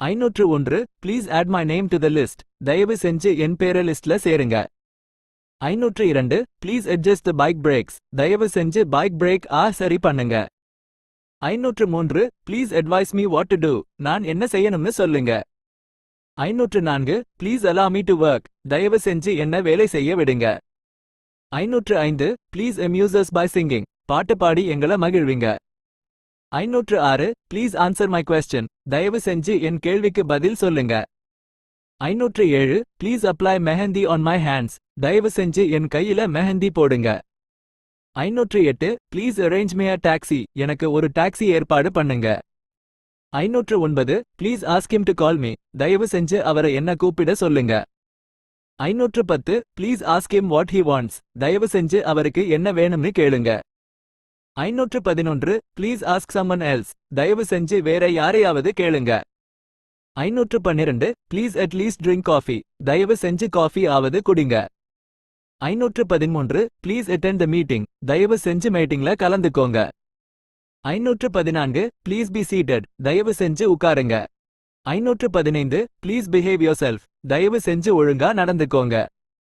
501 please add my name to the list. தயவு செஞ்சு என் பேர லிஸ்ட்ல சேருங்க. 502 please adjust the bike brakes. தயவு செஞ்சு பைக் பிரேக் சரி பண்ணுங்க. 503 please advise me what to do. நான் என்ன செய்யணும்னு சொல்லுங்க. 504 please allow me to work. தயவு செஞ்சு என்ன வேலை செய்ய விடுங்க. 505 please amuse us by singing. பாட்டு பாடி எங்கள மகிழ்விங்க. 506 ப்ளீஸ் ஆன்சர் மை question. தயவு செஞ்சு என் கேள்விக்கு பதில் சொல்லுங்க. 507 please apply mehndi on my hands. தயவு செஞ்சு என் கையில மெஹந்தி போடுங்க. 508 please arrange me a taxi. எனக்கு ஒரு டாக்ஸி ஏற்பாடு பண்ணுங்க. 509 please ask him to call me. தயவு செஞ்சு அவரை என்ன கூப்பிட சொல்லுங்க. 510 please ask him what he wants. தயவு செஞ்சு அவருக்கு என்ன வேணும்னு கேளுங்க. 511 ப்ளீஸ் ask someone else. தயவு செஞ்சு வேற யாரையாவது கேளுங்க. 512 please at least drink coffee. தயவு செஞ்சு காஃபி ஆவது குடிங்க. 513 ப்ளீஸ் attend the meeting. தயவு செஞ்சு மீட்டிங்ல கலந்துக்கோங்க. 514 ப்ளீஸ் be seated. தயவு செஞ்சு உட்காருங்க. 515 ப்ளீஸ் behave yourself. தயவு செஞ்சு ஒழுங்கா நடந்துக்கோங்க.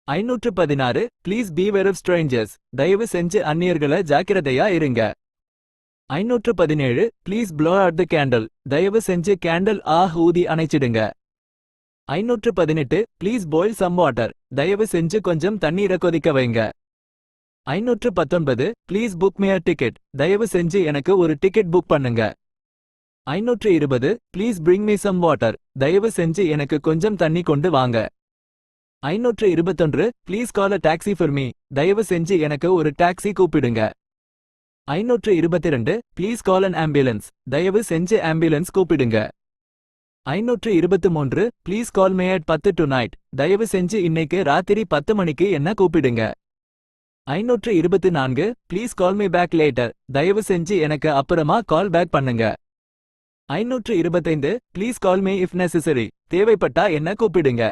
516 ப்ளீஸ் beware of strangers. தயவு செஞ்சு அந்நியர்கள ஜாக்கிரதையா இருங்க. 517 please blow out the candle. தயவு செஞ்சு கேண்டில் ஊதி அணைச்சிடுங்க. 518 ப்ளீஸ் boil some water. தயவு செஞ்சு கொஞ்சம் தண்ணீரை கொதிக்க வைங்க. 519 please book me a ticket. தயவு செஞ்சு எனக்கு ஒரு டிக்கெட் புக் பண்ணுங்க. 520 please bring me some water. தயவு செஞ்சு எனக்கு கொஞ்சம் தண்ணி கொண்டு வாங்க. 521 please call a taxi for me. தயவு செஞ்சு எனக்கு ஒரு டாக்ஸி கூப்பிடுங்க. 522 ப்ளீஸ் call an ambulance. தயவு செஞ்சு ஆம்புலன்ஸ் கூப்பிடுங்க. 523 please call me at 10 tonight. தயவு செஞ்சு இன்னைக்கு ராத்திரி 10 மணிக்கு என்ன கூப்பிடுங்க. 524 please call me back later. தயவு செஞ்சு எனக்கு அப்புறமா கால் பேக் பண்ணுங்க. 525 please call me if necessary. தேவைப்பட்டா என்ன கூப்பிடுங்க.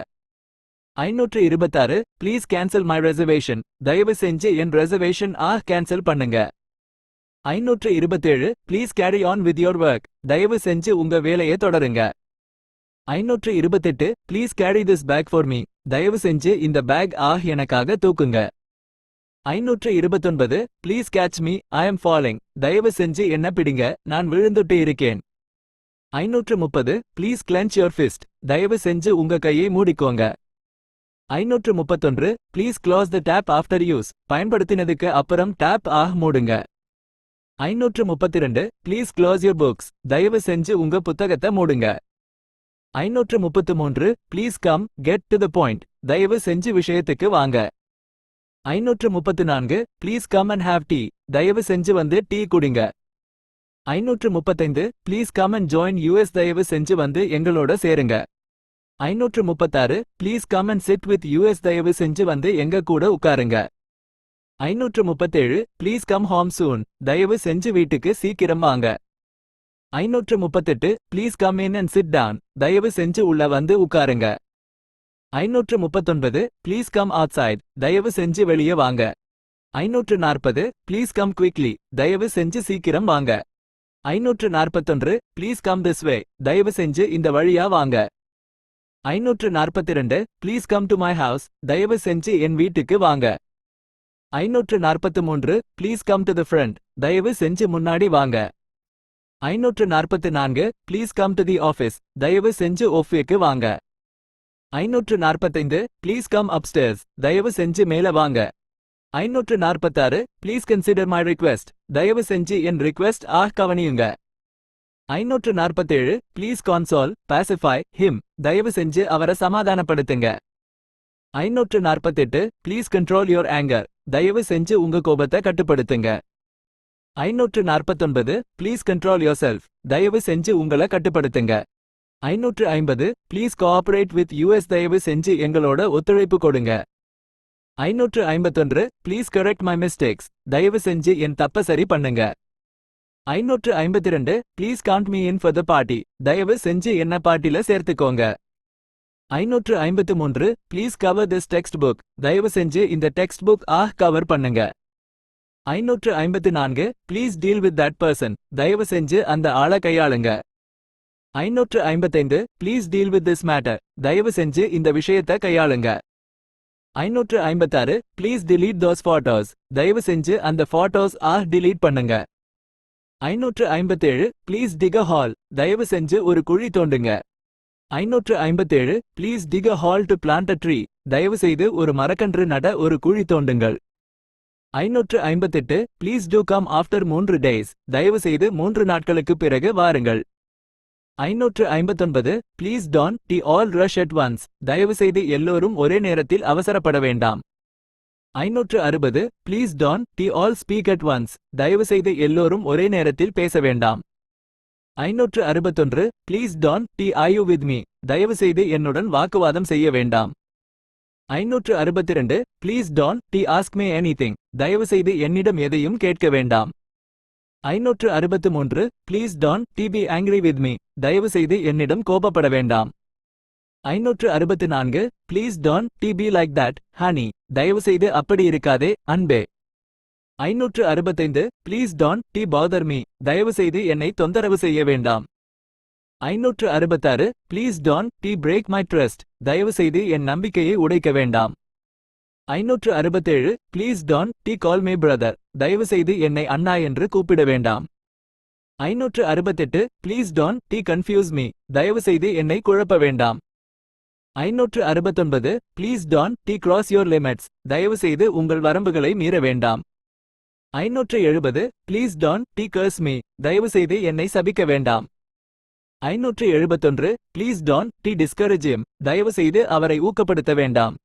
526 ப்ளீஸ் கேன்சல் மை ரெசர்வேஷன். தயவு செஞ்சு என் ரெசர்வேஷன் கேன்சல் பண்ணுங்க. 527 please carry on with your work. தயவு செஞ்சு உங்க வேலையை தொடருங்க. 528 please carry this bag for me. தயவு செஞ்சு இந்த பேக் எனக்காக தூக்குங்க. 529 please catch me I am falling. தயவு செஞ்சு என்ன பிடிங்க, நான் விழுந்துட்டு இருக்கேன். 530 ப்ளீஸ் clench your fist. தயவு செஞ்சு உங்க கையை மூடிக்கோங்க. 531 please close the tap after use. பயன்படுத்தினதுக்கு அப்புறம் டேப் மூடுங்க. 532 ப்ளீஸ் க்ளோஸ் யுவர் புக்ஸ். தயவு செஞ்சு உங்க புத்தகத்தை மூடுங்க. 533 please come get to the point. தயவு செஞ்சு விஷயத்துக்கு வாங்க. 534 please come and have tea. தயவு செஞ்சு வந்து டீ குடிங்க. 535 please come and join US. தயவு செஞ்சு வந்து எங்களோட சேருங்க. 536 please come and sit with us. தயவு செஞ்சு வந்து எங்க கூட உட்காருங்க. 537 ப்ளீஸ் கம் ஹோம் சூன். தயவு செஞ்சு வீட்டுக்கு சீக்கிரம் வாங்க. 538 please come in and sit down. தயவு செஞ்சு உள்ள வந்து உட்காருங்க. 539 ப்ளீஸ் கம் அவுட்சைட். தயவு செஞ்சு வெளியே வாங்க. 540 ப்ளீஸ் கம் குவிக்லி. தயவு செஞ்சு சீக்கிரம் வாங்க. 541 ப்ளீஸ் கம் திஸ் வே. தயவு செஞ்சு இந்த வழியா வாங்க. 542 please come to my house. தயவு செஞ்சு என் வீட்டுக்கு வாங்க. 543 please come to the front. தயவு செஞ்சு முன்னாடி வாங்க. 544 please come to the office. தயவு செஞ்சு ஆஃபீஸ்க்கு வாங்க. 545 ப்ளீஸ் கம் அப்ஸ்டேர்ஸ். தயவு செஞ்சு மேல வாங்க. 546 ப்ளீஸ் கன்சிடர் மை ரிக்வெஸ்ட். தயவு செஞ்சு என் ரிக்வெஸ்ட் கவனியுங்க. 547 ப்ளீஸ் கான்சோல் பாசிஃபை ஹிம். தயவு செஞ்சு அவரை சமாதானப்படுத்துங்க. 548 ப்ளீஸ் கண்ட்ரோல் யோர் ஆங்கர். தயவு செஞ்சு உங்க கோபத்தை கட்டுப்படுத்துங்க. 549 ப்ளீஸ் கண்ட்ரோல் யோர் செல்ஃப். தயவு செஞ்சு உங்களை கட்டுப்படுத்துங்க. 550 ப்ளீஸ் கோஆபரேட் வித் யூஎஸ். தயவு செஞ்சு எங்களோட ஒத்துழைப்பு கொடுங்க. 551 ப்ளீஸ் கரெக்ட் மை மிஸ்டேக்ஸ். தயவு செஞ்சு என் தப்ப சரி பண்ணுங்க. 552 please count me in for the party. தயவு செஞ்சு என்ன பார்ட்டில சேர்த்துக்கோங்க. 553 please cover this text book. தயவு செஞ்சு இந்த டெக்ஸ்ட் புக் கவர் பண்ணுங்க. 554 please deal with that person. தயவு செஞ்சு அந்த ஆளை கையாளுங்க. 555 please deal with this matter. தயவு செஞ்சு இந்த விஷயத்தை கையாளுங்க. 556 ப்ளீஸ் delete those photos. தயவு செஞ்சு அந்த photos delete பண்ணுங்க. 557 ப்ளீஸ் dig a hole. தயவு செஞ்சு ஒரு குழி தோண்டுங்க. 557 please dig a hole to plant a tree. தயவு செய்து ஒரு மரக்கன்று நட ஒரு குழி தோண்டுங்கள். 558 please do come after 3 days. தயவு செய்து 3 நாட்களுக்கு பிறகு வாருங்கள். 559 please don't all rush at once. தயவு செய்து எல்லோரும் ஒரே நேரத்தில் அவசரப்பட வேண்டாம். 560 please don't all speak at once. தயவு செய்து எல்லோரும் ஒரே நேரத்தில் பேச வேண்டாம். 561 please don't argue with me. தயவு செய்து என்னுடன் வாக்குவாதம் செய்ய வேண்டாம். 562 please don't ask me anything. தயவு செய்து என்னிடம் எதையும் கேட்க வேண்டாம். 563 please don't be angry with me. தயவு செய்து என்னிடம் கோபப்பட வேண்டாம். 564 please don't be like that, honey. தயவு செய்து அப்படி இருக்காதே, அன்பே. 565 ப்ளீஸ் don't bother me. தயவு செய்து என்னை தொந்தரவு செய்ய வேண்டாம். 566 please don't break my trust. தயவு செய்து என் நம்பிக்கையை உடைக்க வேண்டாம். 567 please don't call me brother. தயவு செய்து என்னை அண்ணா என்று கூப்பிட வேண்டாம். 568 ப்ளீஸ் don't confuse me. தயவு செய்து என்னை குழப்ப வேண்டாம். 569 please don't cross your limits. தயவு செய்து உங்கள் வரம்புகளை மீற வேண்டாம். 570 ப்ளீஸ் don't curse me. தயவு செய்து என்னை சபிக்க வேண்டாம். 571 ப்ளீஸ் don't discourage him. தயவு செய்து அவரை ஊக்கப்படுத்த வேண்டாம்.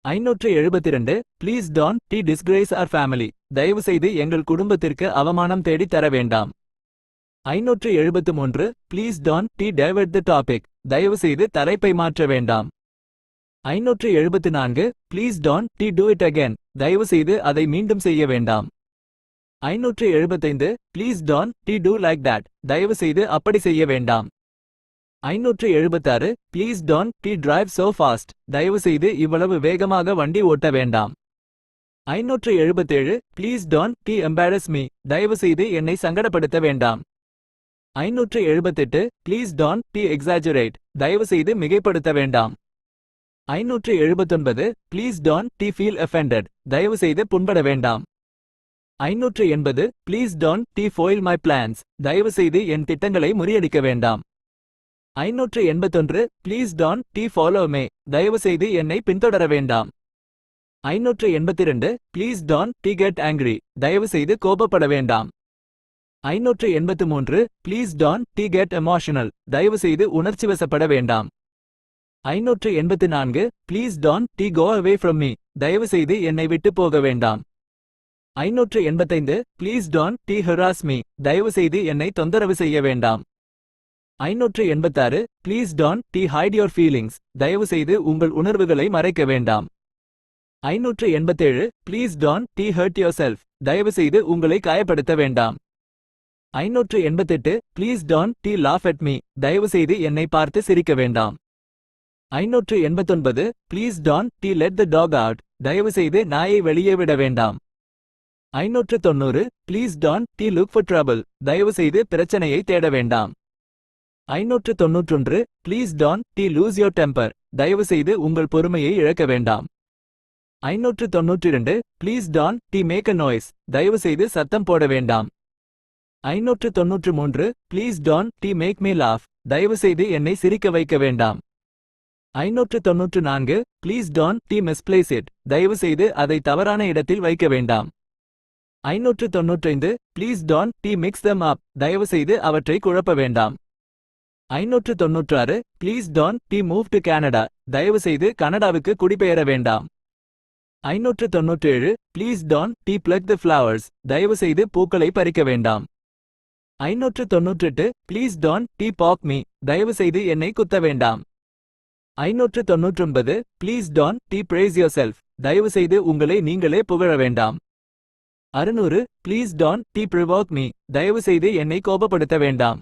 572 please don't disgrace our family. தயவு செய்து எங்கள் குடும்பத்திற்கு அவமானம் தேடி தர வேண்டாம். 573 please don't divert the topic. தயவு செய்து தலைப்பை மாற்ற வேண்டாம். 574 please don't do it again. தயவு செய்து அதை மீண்டும் செய்ய வேண்டாம். 575 please don't do like that. தயவு செய்து அப்படி செய்ய வேண்டாம். 576 please don't drive so fast. தயவு செய்து இவ்வளவு வேகமாக வண்டி ஓட்ட வேண்டாம். 577 ப்ளீஸ் don't embarrass me. தயவு செய்து என்னை சங்கடப்படுத்த வேண்டாம். 578 ப்ளீஸ் don't exaggerate. தயவு செய்து மிகைப்படுத்த வேண்டாம். 579 ப்ளீஸ் don't feel offended. தயவு செய்து புண்பட வேண்டாம். 580 please don't foil my plans. தயவு செய்து என் திட்டங்களை முறியடிக்க வேண்டாம். 581 ப்ளீஸ் don't follow me. தயவு செய்து என்னை பின்தொடர வேண்டாம். 582 ப்ளீஸ் don't get angry. தயவு செய்து கோபப்பட வேண்டாம். 583 ப்ளீஸ் don't get emotional. தயவு செய்து உணர்ச்சிவசப்பட வேண்டாம். 584 please don't go away from me. தயவு செய்து என்னை விட்டு போக வேண்டாம். 585 ப்ளீஸ் don't harass me. தயவு செய்து என்னை தொந்தரவு செய்ய வேண்டாம். 586 please don't hide your feelings. தயவு செய்து உங்கள் உணர்வுகளை மறைக்க வேண்டாம். 587 ப்ளீஸ் don't hurt yourself. தயவு செய்து உங்களை காயப்படுத்த வேண்டாம். 588 please don't laugh at me. தயவு செய்து என்னை பார்த்து சிரிக்க வேண்டாம். 589 please don't let the dog out. தயவு செய்து நாயை வெளியே விட வேண்டாம். 590 please don't look for trouble. தயவு செய்து பிரச்சனையை தேட வேண்டாம். 591 please don't lose your temper. தயவு செய்து உங்கள் பொறுமையை இழக்க வேண்டாம். 592 please don't make a noise. தயவு செய்து சத்தம் போட வேண்டாம். 593 please don't make me laugh. தயவு செய்து என்னை சிரிக்க வைக்க வேண்டாம். 594 ப்ளீஸ் don't misplace it. தயவு செய்து அதை தவறான இடத்தில் வைக்க வேண்டாம். 595 please don't mix them up. தயவு செய்து அவற்றை குழப்ப வேண்டாம். 596 please don't move to Canada. தயவு செய்து கனடாவுக்கு குடிபெயர வேண்டாம். 597 please don't pluck the flowers. தயவு செய்து பூக்களை பறிக்க வேண்டாம். 598 ப்ளீஸ் don't poke me. தயவு செய்து என்னை குத்த வேண்டாம். 599 ப்ளீஸ் don't praise yourself. தயவு செய்து உங்களை நீங்களே புகழ வேண்டாம். 600 ப்ளீஸ் don't provoke me. தயவு செய்து என்னை கோபப்படுத்த வேண்டாம்.